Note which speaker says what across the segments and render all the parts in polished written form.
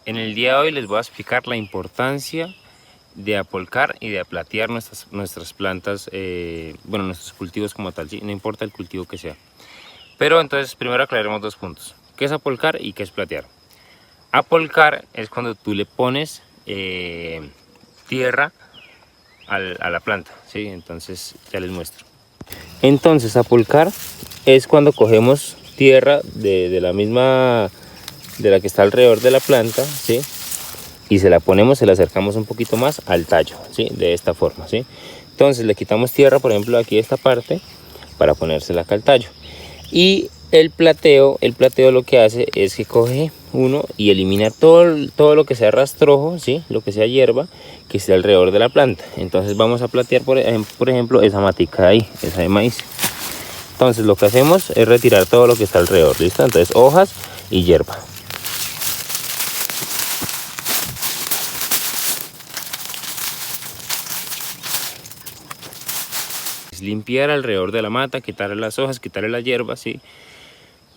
Speaker 1: En el día de hoy les voy a explicar la importancia de apolcar y de aplatear nuestras plantas, bueno, nuestros cultivos como tal, ¿sí? No importa el cultivo que sea. Pero entonces primero aclaremos dos puntos. ¿Qué es apolcar y qué es platear? Apolcar es cuando tú le pones tierra a la planta, ¿sí? Entonces ya les muestro. Entonces apolcar es cuando cogemos tierra de la misma, de la que está alrededor de la planta, ¿sí? Y se la ponemos, se la acercamos un poquito más al tallo, ¿sí? De esta forma, ¿sí? Entonces le quitamos tierra, por ejemplo, aquí esta parte, para ponérsela acá al tallo. Y el plateo lo que hace es que coge uno y elimina todo lo que sea rastrojo, ¿sí? Lo que sea hierba que esté alrededor de la planta. Entonces vamos a platear, por ejemplo, esa matica de ahí, esa de maíz. Entonces lo que hacemos es retirar todo lo que está alrededor, ¿listo? Entonces hojas y hierba. Limpiar alrededor de la mata, quitarle las hojas, quitarle la hierba, ¿sí?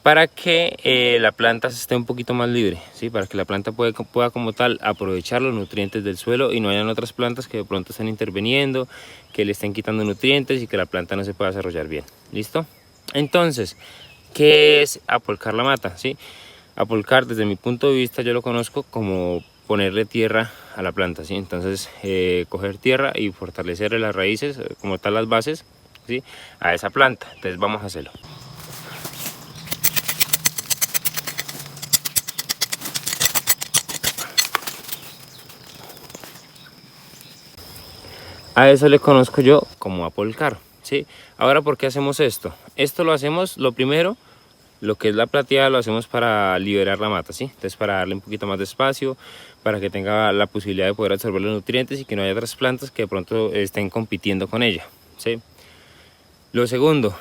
Speaker 1: Para que la planta esté un poquito más libre, ¿sí? Para que la planta pueda como tal aprovechar los nutrientes del suelo y no hayan otras plantas que de pronto estén interviniendo, que le estén quitando nutrientes y que la planta no se pueda desarrollar bien. ¿Listo? Entonces, ¿qué es apolcar la mata? ¿Sí? Apolcar, desde mi punto de vista, yo lo conozco como ponerle tierra a la planta, ¿sí? Entonces, coger tierra y fortalecerle las raíces, como tal las bases, ¿sí? A esa planta. Entonces vamos a hacerlo. A eso le conozco yo como apolcar, ¿sí? Ahora, ¿por qué hacemos esto? Esto lo hacemos, lo primero, lo que es la plateada, lo hacemos para liberar la mata, ¿sí? Entonces, para darle un poquito más de espacio, para que tenga la posibilidad de poder absorber los nutrientes y que no haya otras plantas que de pronto estén compitiendo con ella, ¿sí? Lo segundo,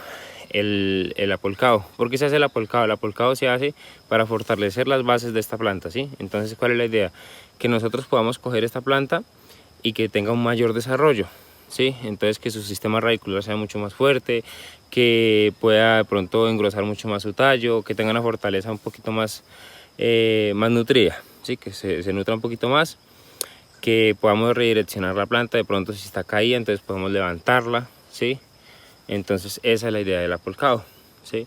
Speaker 1: el apolcado. ¿Por qué se hace el apolcado? El apolcado se hace para fortalecer las bases de esta planta, ¿sí? Entonces, ¿cuál es la idea? Que nosotros podamos coger esta planta y que tenga un mayor desarrollo, ¿sí? Entonces que su sistema radicular sea mucho más fuerte, que pueda de pronto engrosar mucho más su tallo, que tenga una fortaleza un poquito más, más nutrida, ¿sí? Que se nutra un poquito más, que podamos redireccionar la planta, de pronto si está caída, entonces podemos levantarla, ¿sí? Entonces esa es la idea del apolcado, ¿sí?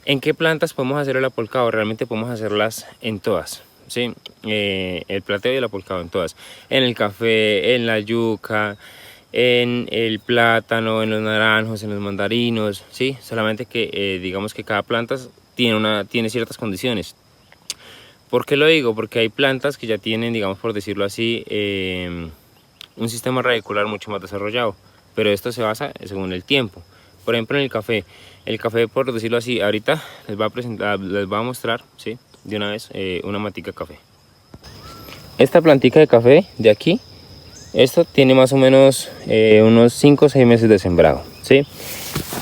Speaker 1: ¿En qué plantas podemos hacer el apolcado? Realmente podemos hacerlas en todas, ¿sí? El plateo y el apolcado en todas. En el café, en la yuca, en el plátano, en los naranjos, en los mandarinos, ¿sí? Solamente que digamos que cada planta tiene ciertas condiciones. ¿Por qué lo digo? Porque hay plantas que ya tienen, digamos por decirlo así, un sistema radicular mucho más desarrollado, pero esto se basa según el tiempo. Por ejemplo, en el café, por decirlo así, ahorita les voy a presentar, les voy a mostrar, ¿sí? De una vez, una matica de café. Esta plantica de café de aquí, esto tiene más o menos unos 5 o 6 meses de sembrado, ¿sí?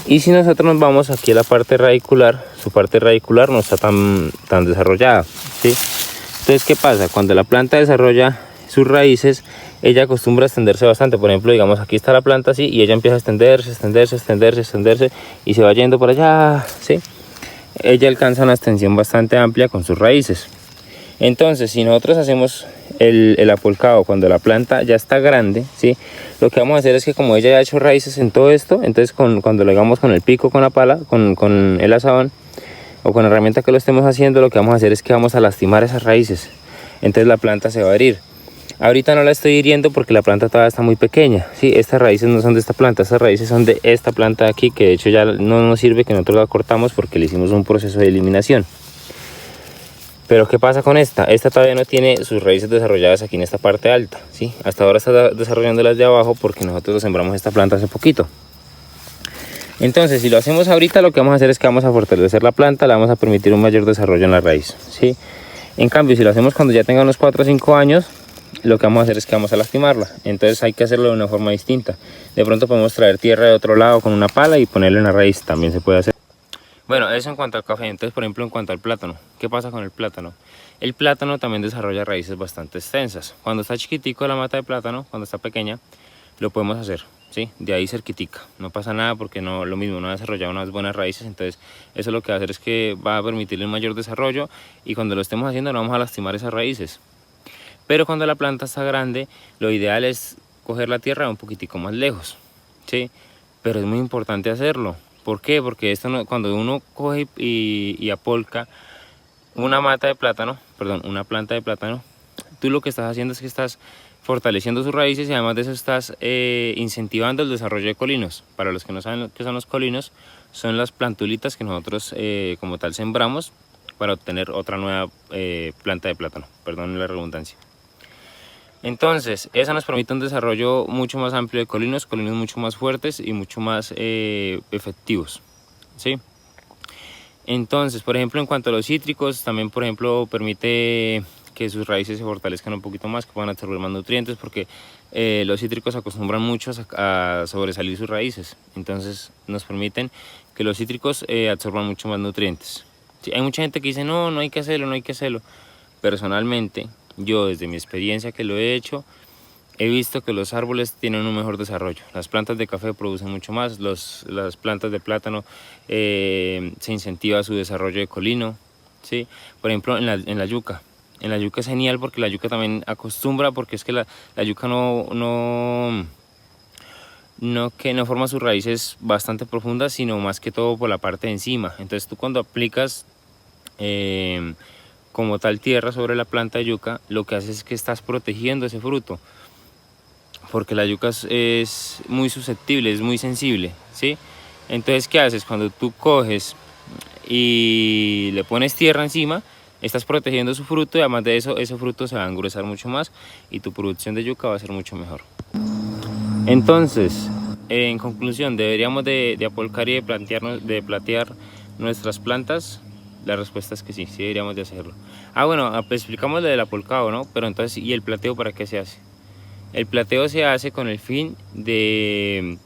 Speaker 1: Y si nosotros nos vamos aquí a la parte radicular, su parte radicular no está tan desarrollada, ¿sí? Entonces, ¿qué pasa? Cuando la planta desarrolla sus raíces, ella acostumbra a extenderse bastante. Por ejemplo, digamos, aquí está la planta así y ella empieza a extenderse, extenderse, extenderse, extenderse y se va yendo por allá, ¿sí? Ella alcanza una extensión bastante amplia con sus raíces. Entonces, si nosotros hacemos el apolcado cuando la planta ya está grande, ¿sí? Lo que vamos a hacer es que como ella ya ha hecho raíces en todo esto, entonces cuando lo hagamos con el pico, con la pala, con el azadón o con la herramienta que lo estemos haciendo, lo que vamos a hacer es que vamos a lastimar esas raíces. Entonces la planta se va a herir. Ahorita no la estoy hiriendo porque la planta todavía está muy pequeña, ¿sí? Estas raíces no son de esta planta, estas raíces son de esta planta de aquí, que de hecho ya no nos sirve, que nosotros la cortamos porque le hicimos un proceso de eliminación. Pero ¿qué pasa con esta? Esta todavía no tiene sus raíces desarrolladas aquí en esta parte alta, ¿sí? Hasta ahora está desarrollando las de abajo porque nosotros sembramos esta planta hace poquito. Entonces, si lo hacemos ahorita, lo que vamos a hacer es que vamos a fortalecer la planta, le vamos a permitir un mayor desarrollo en la raíz, ¿sí? En cambio, si lo hacemos cuando ya tenga unos 4 o 5 años, lo que vamos a hacer es que vamos a lastimarla. Entonces hay que hacerlo de una forma distinta. De pronto podemos traer tierra de otro lado con una pala y ponerle en la raíz, también se puede hacer. Bueno, eso en cuanto al café. Entonces, por ejemplo, en cuanto al plátano, ¿qué pasa con el plátano? El plátano también desarrolla raíces bastante extensas. Cuando está chiquitico la mata de plátano, cuando está pequeña, lo podemos hacer, ¿sí? De ahí cerquitica. No pasa nada porque no, lo mismo, no ha desarrollado unas buenas raíces. Entonces, eso lo que va a hacer es que va a permitirle un mayor desarrollo y cuando lo estemos haciendo no vamos a lastimar esas raíces, Pero cuando la planta está grande, lo ideal es coger la tierra un poquitico más lejos, ¿sí? Pero es muy importante hacerlo. ¿Por qué? Porque esto no, cuando uno coge y apolca una mata de plátano, perdón, una planta de plátano, tú lo que estás haciendo es que estás fortaleciendo sus raíces y además de eso estás incentivando el desarrollo de colinos. Para los que no saben qué son los colinos, son las plantulitas que nosotros como tal sembramos para obtener otra nueva planta de plátano, perdón la redundancia. Entonces, eso nos permite un desarrollo mucho más amplio de colinos, colinos mucho más fuertes y mucho más efectivos, ¿sí? Entonces, por ejemplo, en cuanto a los cítricos, también, por ejemplo, permite que sus raíces se fortalezcan un poquito más, que puedan absorber más nutrientes, porque los cítricos acostumbran mucho a sobresalir sus raíces. Entonces, nos permiten que los cítricos absorban mucho más nutrientes. Sí, hay mucha gente que dice, no, no hay que hacerlo, no hay que hacerlo. Personalmente, yo desde mi experiencia que lo he hecho, he visto que los árboles tienen un mejor desarrollo. Las plantas de café producen mucho más, las plantas de plátano se incentiva su desarrollo de colino, ¿sí? Por ejemplo, en la yuca. En la yuca es genial porque la yuca también acostumbra, porque es que la yuca no forma sus raíces bastante profundas, sino más que todo por la parte de encima. Entonces tú cuando aplicas como tal tierra sobre la planta de yuca, lo que haces es que estás protegiendo ese fruto, porque la yuca es muy susceptible, es muy sensible, ¿sí? Entonces, ¿qué haces? Cuando tú coges y le pones tierra encima, estás protegiendo su fruto y además de eso, ese fruto se va a engrosar mucho más y tu producción de yuca va a ser mucho mejor. Entonces, en conclusión, ¿deberíamos de apolcar y de platear nuestras plantas? La respuesta es que sí, sí deberíamos de hacerlo. Ah, bueno, pues explicamos lo del apolcado, ¿no? Pero entonces, ¿y el plateo para qué se hace? El plateo se hace con el fin de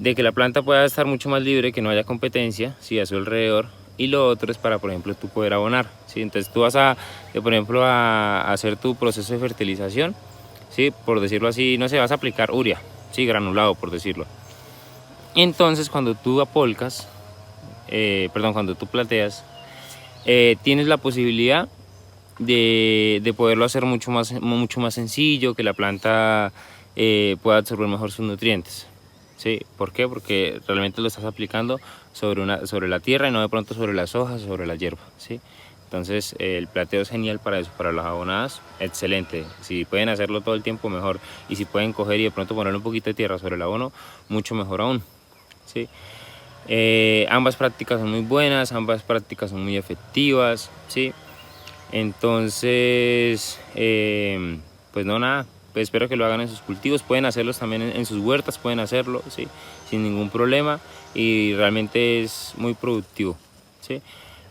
Speaker 1: que la planta pueda estar mucho más libre, que no haya competencia, ¿sí? A su alrededor. Y lo otro es para, por ejemplo, tú poder abonar, ¿sí? Entonces tú vas por ejemplo, a hacer tu proceso de fertilización, ¿sí? Por decirlo así, no sé, vas a aplicar urea, ¿sí? Granulado, por decirlo. Entonces cuando tú apolcas, cuando tú plateas, tienes la posibilidad de poderlo hacer mucho más sencillo, que la planta pueda absorber mejor sus nutrientes. ¿Sí? ¿Por qué? Porque realmente lo estás aplicando sobre la tierra y no de pronto sobre las hojas o sobre la hierba, ¿sí? Entonces el plateo es genial para eso, para las abonadas, excelente. Si pueden hacerlo todo el tiempo, mejor. Y si pueden coger y de pronto poner un poquito de tierra sobre el abono, mucho mejor aún, ¿sí? Ambas prácticas son muy buenas, ambas prácticas son muy efectivas, ¿sí? Entonces, pues no, nada, pues espero que lo hagan en sus cultivos, pueden hacerlos también en sus huertas, pueden hacerlo, ¿sí? Sin ningún problema y realmente es muy productivo, ¿sí?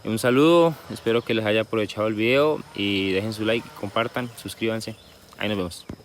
Speaker 1: Un saludo, espero que les haya aprovechado el video y dejen su like, compartan, suscríbanse, ahí nos vemos.